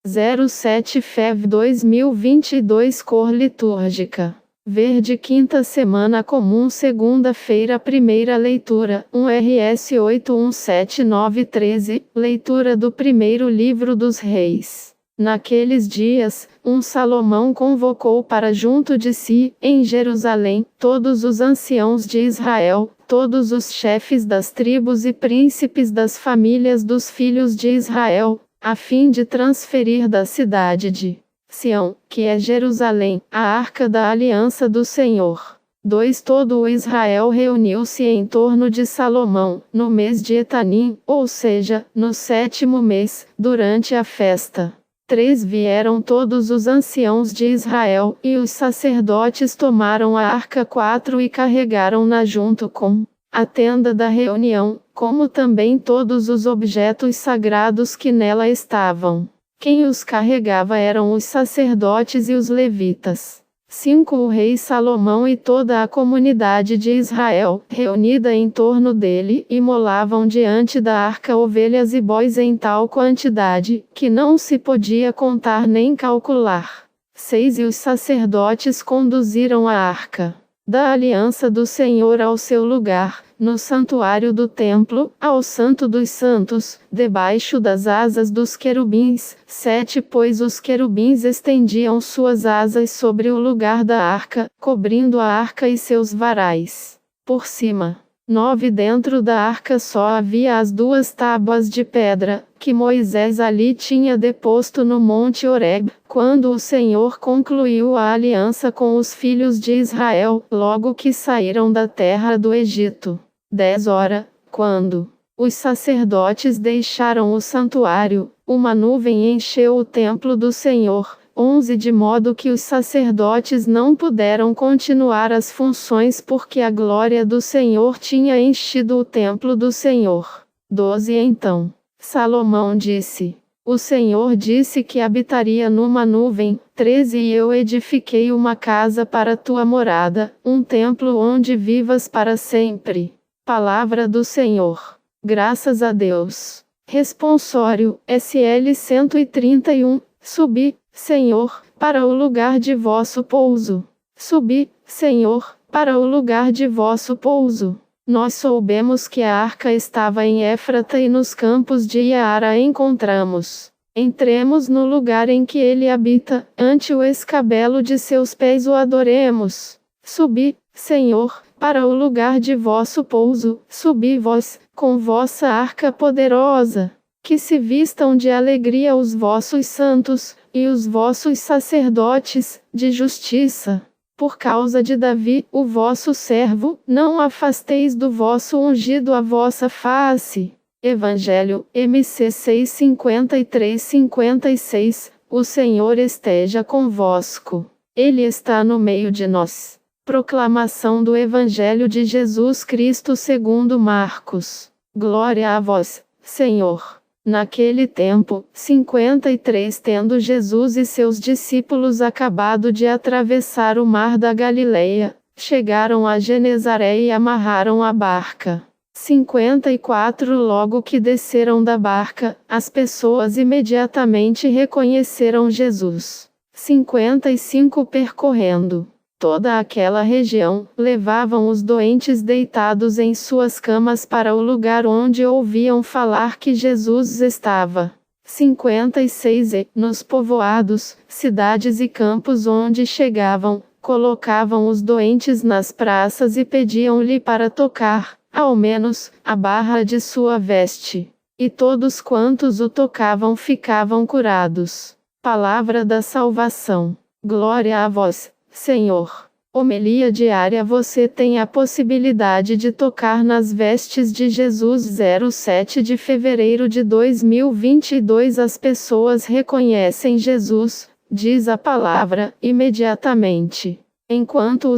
07 Fev 2022 Cor litúrgica: verde. Quinta semana comum, segunda-feira. Primeira leitura, 1 Rs 817913, leitura do primeiro livro dos Reis. Naqueles dias, Salomão convocou para junto de si, em Jerusalém, todos os anciãos de Israel, todos os chefes das tribos e príncipes das famílias dos filhos de Israel, a fim de transferir da cidade de Sião, que é Jerusalém, a arca da aliança do Senhor. 2 Todo o Israel reuniu-se em torno de Salomão, no mês de Etanim, ou seja, no 7º mês, durante a festa. 3 Vieram todos os anciãos de Israel, e os sacerdotes tomaram a arca. 4 E carregaram-na junto com a tenda da reunião, como também todos os objetos sagrados que nela estavam. Quem os carregava eram os sacerdotes e os levitas. 5 O rei Salomão e toda a comunidade de Israel, reunida em torno dele, imolavam diante da arca ovelhas e bois em tal quantidade, que não se podia contar nem calcular. 6 E os sacerdotes conduziram a arca da aliança do Senhor ao seu lugar, no santuário do templo, ao Santo dos Santos, debaixo das asas dos querubins. 7 Pois os querubins estendiam suas asas sobre o lugar da arca, cobrindo a arca e seus varais por cima. 9 Dentro da arca só havia as 2 tábuas de pedra, que Moisés ali tinha deposto no monte Horeb, quando o Senhor concluiu a aliança com os filhos de Israel, logo que saíram da terra do Egito. 10 Ora, quando os sacerdotes deixaram o santuário, uma nuvem encheu o templo do Senhor. 11 De modo que os sacerdotes não puderam continuar as funções porque a glória do Senhor tinha enchido o templo do Senhor. 12 Então Salomão disse: o Senhor disse que habitaria numa nuvem. 13 E eu edifiquei uma casa para tua morada, um templo onde vivas para sempre. Palavra do Senhor. Graças a Deus. Responsório, SL 131, Subi, Senhor, para o lugar de vosso pouso. Subi, Senhor, para o lugar de vosso pouso. Nós soubemos que a arca estava em Éfrata e nos campos de Iara a encontramos. Entremos no lugar em que ele habita, ante o escabelo de seus pés o adoremos. Subi, Senhor, para o lugar de vosso pouso. Subi vós, com vossa arca poderosa. Que se vistam de alegria os vossos santos, e os vossos sacerdotes, de justiça. Por causa de Davi, o vosso servo, não afasteis do vosso ungido a vossa face. Evangelho, MC 6:53-56, o Senhor esteja convosco. Ele está no meio de nós. Proclamação do Evangelho de Jesus Cristo segundo Marcos. Glória a vós, Senhor. Naquele tempo, 53 Tendo Jesus e seus discípulos acabado de atravessar o mar da Galileia, chegaram a Genezaré e amarraram a barca. 54 Logo que desceram da barca, as pessoas imediatamente reconheceram Jesus. 55 Percorrendo toda aquela região, levavam os doentes deitados em suas camas para o lugar onde ouviam falar que Jesus estava. 56 E, nos povoados, cidades e campos onde chegavam, colocavam os doentes nas praças e pediam-lhe para tocar, ao menos, a barra de sua veste. E todos quantos o tocavam ficavam curados. Palavra da salvação. Glória a vós, Senhor. Homilia diária. Você tem a possibilidade de tocar nas vestes de Jesus. 07 de fevereiro de 2022. As pessoas reconhecem Jesus, diz a palavra, imediatamente. Enquanto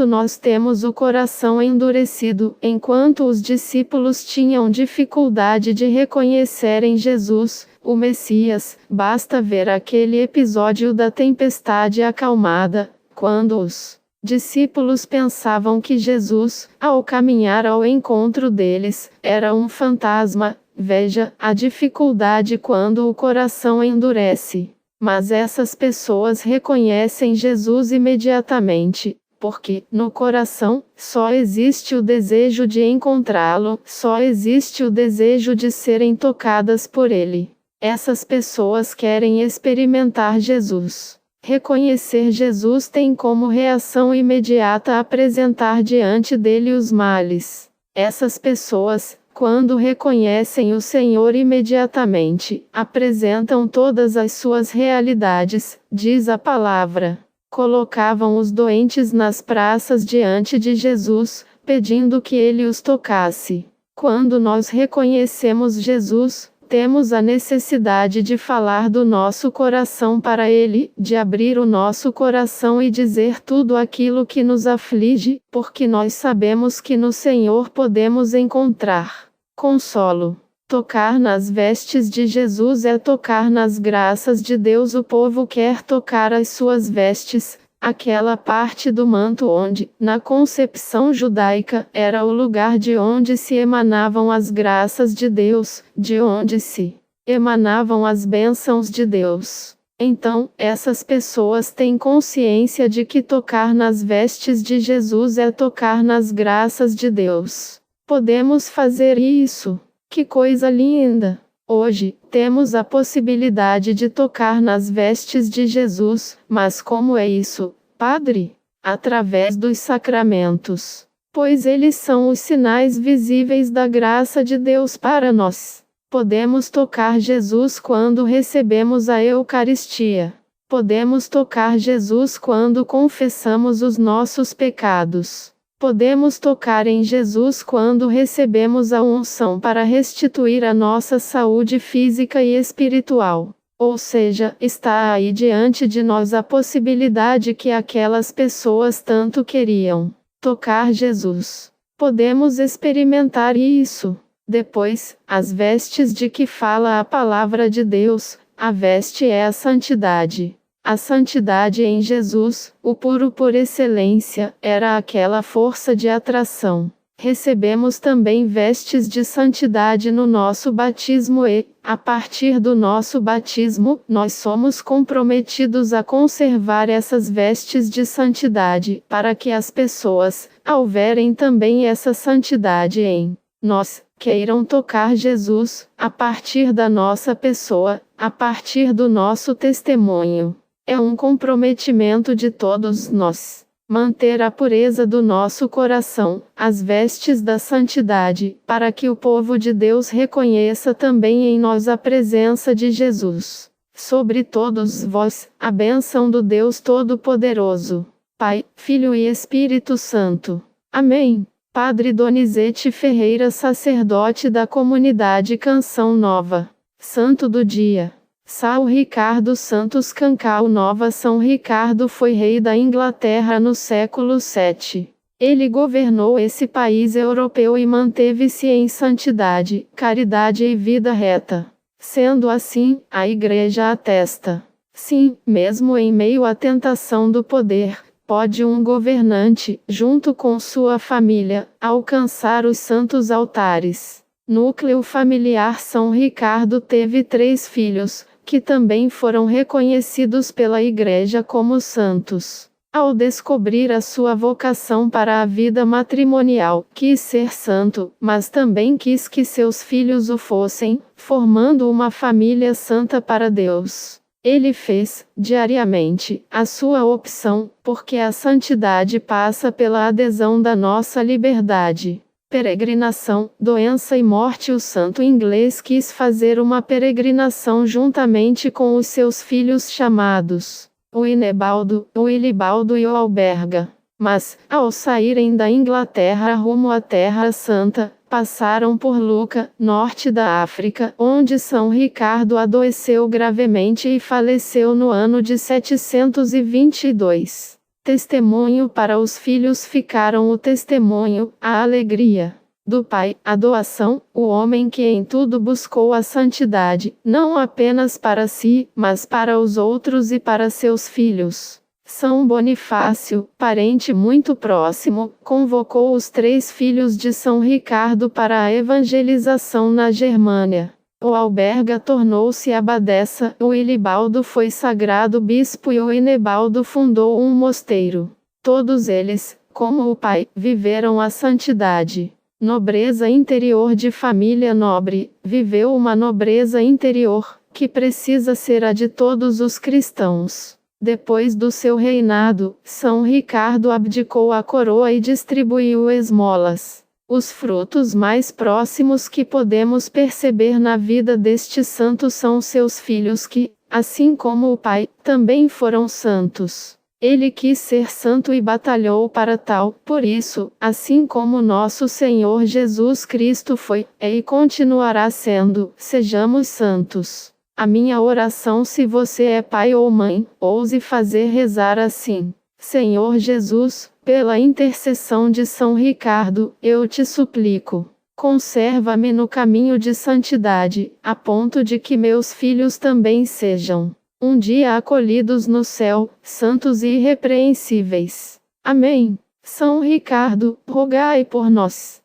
nós temos o coração endurecido, enquanto os discípulos tinham dificuldade de reconhecerem Jesus, o Messias, basta ver aquele episódio da tempestade acalmada, quando os discípulos pensavam que Jesus, ao caminhar ao encontro deles, era um fantasma, veja, a dificuldade quando o coração endurece. Mas essas pessoas reconhecem Jesus imediatamente, porque, no coração, só existe o desejo de encontrá-lo, só existe o desejo de serem tocadas por ele. Essas pessoas querem experimentar Jesus. Reconhecer Jesus tem como reação imediata apresentar diante dele os males. Essas pessoas, quando reconhecem o Senhor imediatamente, apresentam todas as suas realidades, diz a palavra. Colocavam os doentes nas praças diante de Jesus, pedindo que ele os tocasse. Quando nós reconhecemos Jesus, temos a necessidade de falar do nosso coração para ele, de abrir o nosso coração e dizer tudo aquilo que nos aflige, porque nós sabemos que no Senhor podemos encontrar consolo. Tocar nas vestes de Jesus é tocar nas graças de Deus. O povo quer tocar as suas vestes, aquela parte do manto onde, na concepção judaica, era o lugar de onde se emanavam as graças de Deus, de onde se emanavam as bênçãos de Deus. Então, essas pessoas têm consciência de que tocar nas vestes de Jesus é tocar nas graças de Deus. Podemos fazer isso. Que coisa linda! Hoje, temos a possibilidade de tocar nas vestes de Jesus, mas como é isso, Padre? Através dos sacramentos. Pois eles são os sinais visíveis da graça de Deus para nós. Podemos tocar Jesus quando recebemos a Eucaristia. Podemos tocar Jesus quando confessamos os nossos pecados. Podemos tocar em Jesus quando recebemos a unção para restituir a nossa saúde física e espiritual. Ou seja, está aí diante de nós a possibilidade que aquelas pessoas tanto queriam: tocar Jesus. Podemos experimentar isso. Depois, as vestes de que fala a palavra de Deus, a veste é a santidade. A santidade em Jesus, o puro por excelência, era aquela força de atração. Recebemos também vestes de santidade no nosso batismo e, a partir do nosso batismo, nós somos comprometidos a conservar essas vestes de santidade, para que as pessoas, ao verem também essa santidade em nós, queiram tocar Jesus, a partir da nossa pessoa, a partir do nosso testemunho. É um comprometimento de todos nós. Manter a pureza do nosso coração, as vestes da santidade, para que o povo de Deus reconheça também em nós a presença de Jesus. Sobre todos vós, a bênção do Deus Todo-Poderoso, Pai, Filho e Espírito Santo. Amém. Padre Donizete Ferreira, sacerdote da comunidade Canção Nova. Santo do dia. São Ricardo Santos Cancal Nova. São Ricardo foi rei da Inglaterra no século VII. Ele governou esse país europeu e manteve-se em santidade, caridade e vida reta. Sendo assim, a Igreja atesta. Sim, mesmo em meio à tentação do poder, pode um governante, junto com sua família, alcançar os santos altares. Núcleo familiar. São Ricardo teve 3 filhos, que também foram reconhecidos pela Igreja como santos. Ao descobrir a sua vocação para a vida matrimonial, quis ser santo, mas também quis que seus filhos o fossem, formando uma família santa para Deus. Ele fez, diariamente, a sua opção, porque a santidade passa pela adesão da nossa liberdade. Peregrinação, doença e morte. O santo inglês quis fazer uma peregrinação juntamente com os seus filhos chamados o Inebaldo, o Ilibaldo e o Alberga. Mas, ao saírem da Inglaterra rumo à Terra Santa, passaram por Luca, norte da África, onde São Ricardo adoeceu gravemente e faleceu no ano de 722. Testemunho para os filhos ficaram o testemunho, a alegria do Pai, a doação, o homem que em tudo buscou a santidade, não apenas para si, mas para os outros e para seus filhos. São Bonifácio, parente muito próximo, convocou os 3 filhos de São Ricardo para a evangelização na Germânia. O Alberga tornou-se abadesa, o Ilibaldo foi sagrado bispo e o Inebaldo fundou um mosteiro. Todos eles, como o pai, viveram a santidade. Nobreza interior de família nobre, viveu uma nobreza interior, que precisa ser a de todos os cristãos. Depois do seu reinado, São Ricardo abdicou a coroa e distribuiu esmolas. Os frutos mais próximos que podemos perceber na vida deste santo são seus filhos que, assim como o pai, também foram santos. Ele quis ser santo e batalhou para tal, por isso, assim como nosso Senhor Jesus Cristo foi, é e continuará sendo, sejamos santos. A minha oração, se você é pai ou mãe, ouse fazer rezar assim: Senhor Jesus, pela intercessão de São Ricardo, eu te suplico, conserva-me no caminho de santidade, a ponto de que meus filhos também sejam, um dia acolhidos no céu, santos e irrepreensíveis. Amém. São Ricardo, rogai por nós.